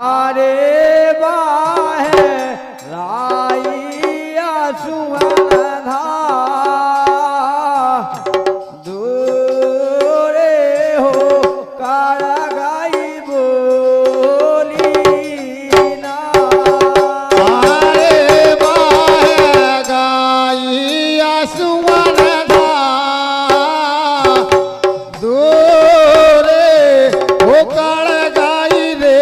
अरे बाहे राइया सुवन धा दूरे हो कार गाई बोली ना। अरे बाहे गाइया सुवन धा दूरे हो कार गाई रे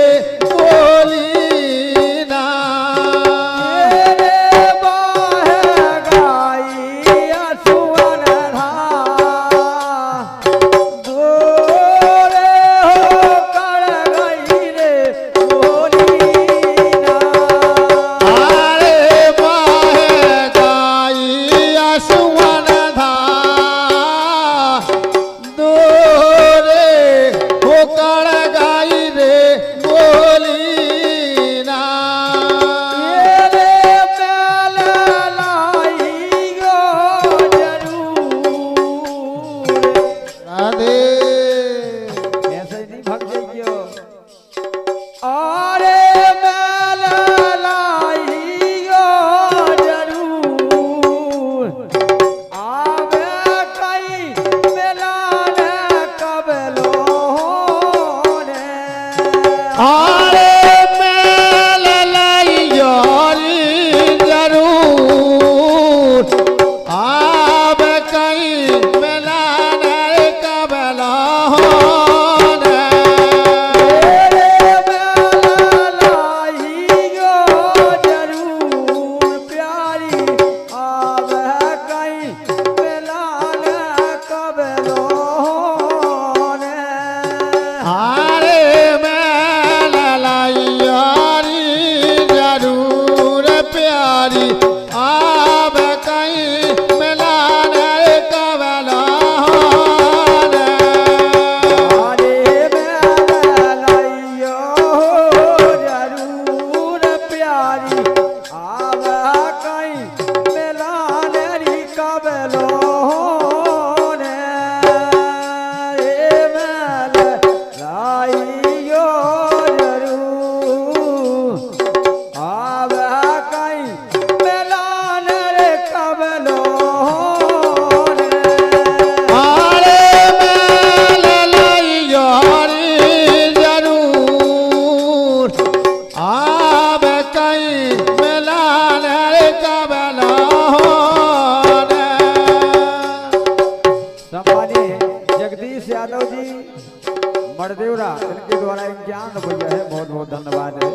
मरदेवरा इनके द्वारा इम्तिहान भैया है, बहुत बहुत धन्यवाद है।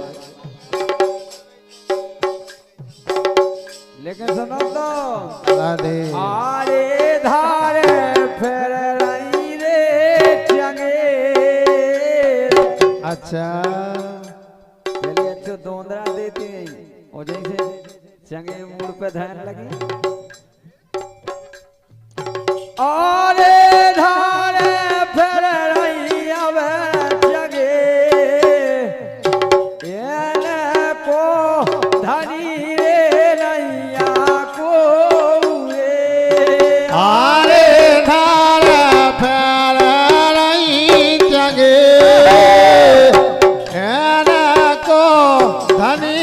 लेकिन सुनो तो आरे धारे फिर रही रे चंगे। अच्छा पहले अच्छे दोंदरा देते हैं और जैसे चंगे मूड पे ध्यान लगी। आरे धारे फिर रही अब जगे एने को धनी रे नैया को रे। आरे धारे फिर रही जगे एने को धनी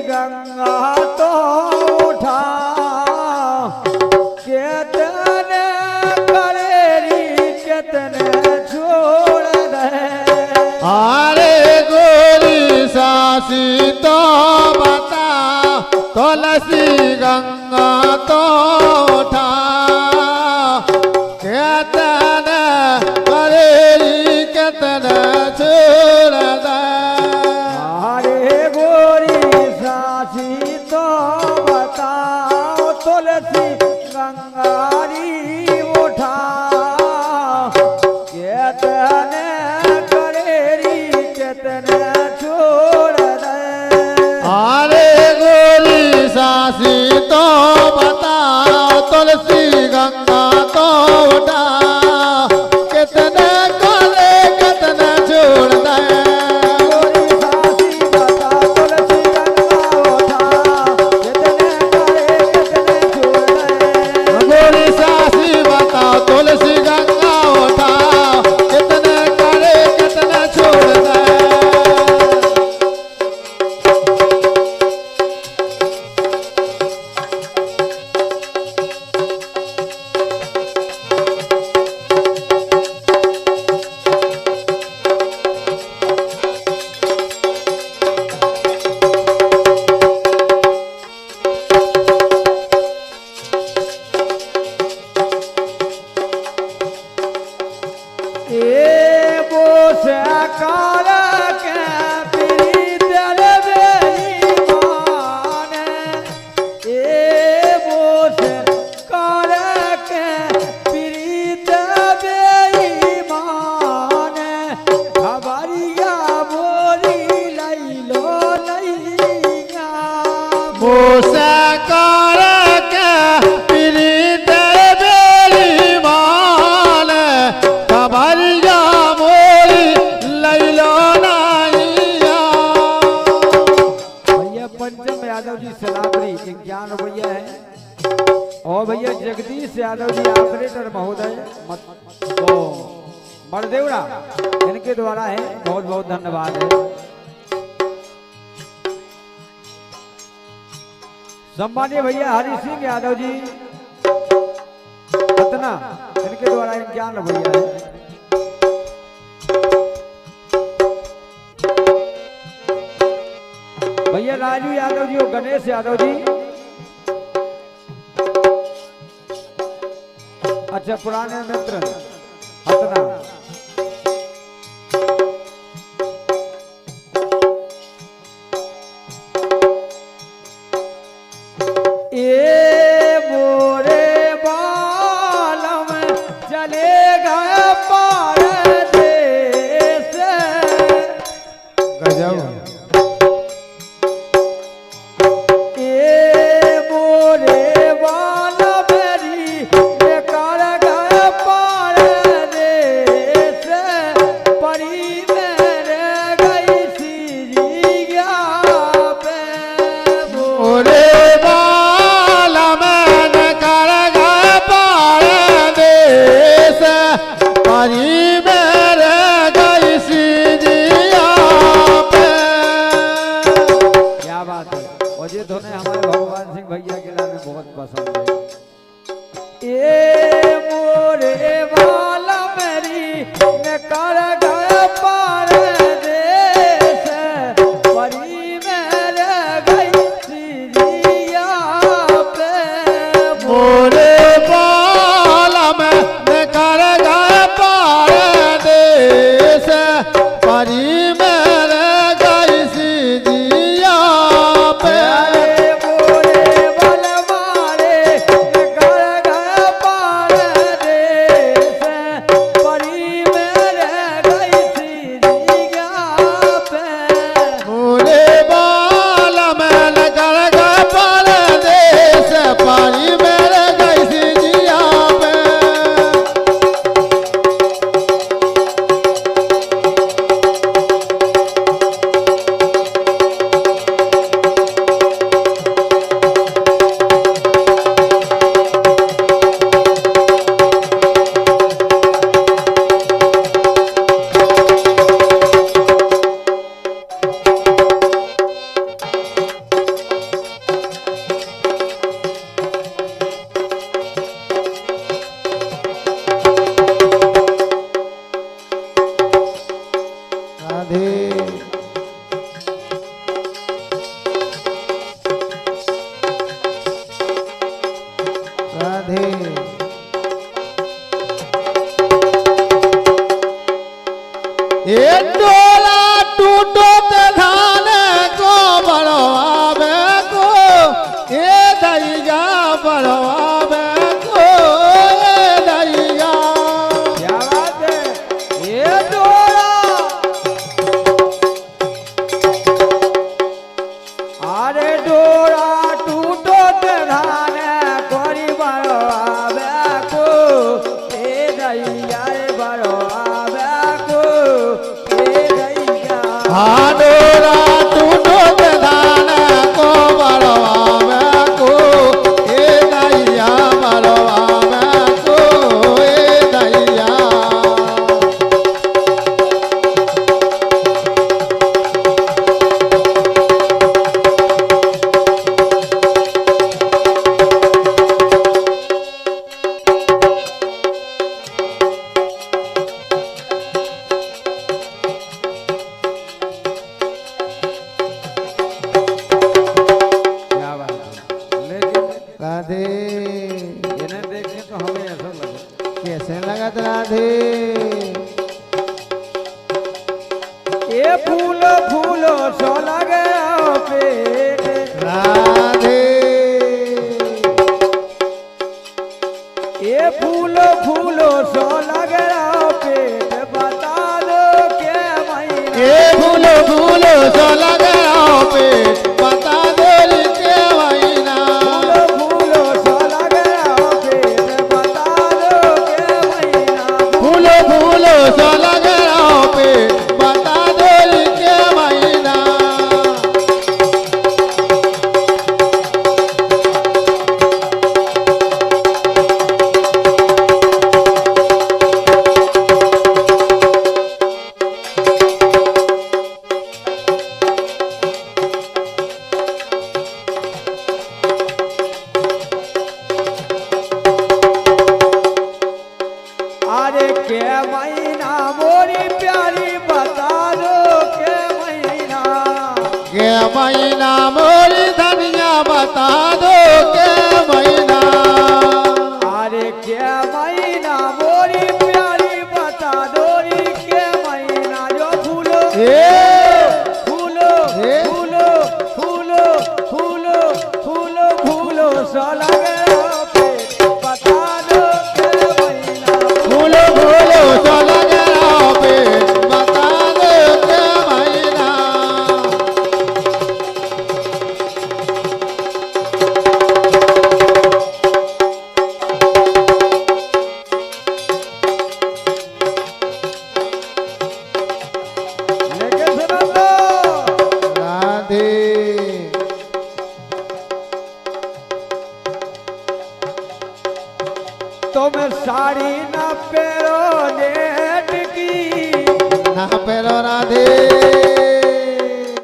गंगा तो उठा कितने करेरी कितने छोड़ दे अरे गोरी सासी तो बता तुलसी गंगा तो उठा केतन करेरी केतन छोड़ दे अरे गोरी सासी तो बताओ तुलसी गंगारी उठा कितने करेरी कितने छोड़ दे अरे गोरी सासी तो बताओ तुलसी गंगा तो उठा कितने करे कितने छोड़ दे गोरी सासी बता तुलसी गंगा उठा कितने करे कितने छोड़ दे गोरी सासी बताओ तुलसी गंगा उठा कितने करे कितने छोड़ दे ए बोस काल के पीरी दल बेईमान ए बोस काल के पीरी दल बेईमान खबरिया बोली लैलो लैया मोसे कर के पीड़ित बेली मान खबरिया मोरी लैलो नैया भैया पंचम यादव जी सलामरी 51 रुपया है और भैया जगदीश यादव जी ऑपरेटर महोदय तो बड़देवड़ा इनके द्वारा है बहुत बहुत धन्यवाद है सम्मानीय भैया हरि सिंह यादव जी पतना इनके द्वारा 51 भैया है भैया राजू यादव जी और गणेश यादव जी अच्छा पुराने मित्र पतना ए मोरे बालम चले गए पार देश गजब ए मोरे बालम री बेकार गए पार देश परी मेरे गई सीरिया पे ओरे बाल मन कर गए पार देश परी मेरे गई सीजिया पे क्या बात है और ये दोनों हमारे भगवान सिंह भैया के नाम में बहुत पसंद है ए मोरे वाला मेरी मैं कर गया पार देश परी मेरे गई सीरिया पे मोरे बाल मन कर गए पार देश परी मेरे गई सीजिया पे अरे मोरे बल मारे मैं कर गया पार देश परी मेरे गई अरे डोरा टूटो ते धाने कोरी बरो आवे को ए दैया रे बरो आवे को ए दैया हाडोरा टूटो ते धान को बरवावे को ए दैया बरवावे को ए दैया क्या बात है लेकिन राधे इन्हें देखे तो हमें ऐसा लगा कैसे लगत राधे ये फूल फूलो सो लगे पेट राधे ये फूलो फूलो सो लगे पेट बता दो के महीना ए फूलो फूलो सो लगे पेट बता दो के महीना फूलो फूलो सो लगे पेट बता दो के महीना फूलो फूलो सो लगे पेट बता दो के महीना अरे के महीना मोरी प्यारी बता दो के महीना के महीना मोरी धनिया बता दो के महीना अरे के महीना मोरी प्यारी बता दो री के महीना जो फूलो फूलो ए? फूलो फूलो फूलो फूलो फूलो सो लगे पेट बता दो के महीना फूलो फूलो सो लगे पेट बता दो के महीना लेके सुनो तो राधे तुम साड़ी न पेरो नेट की ना पेरो राधे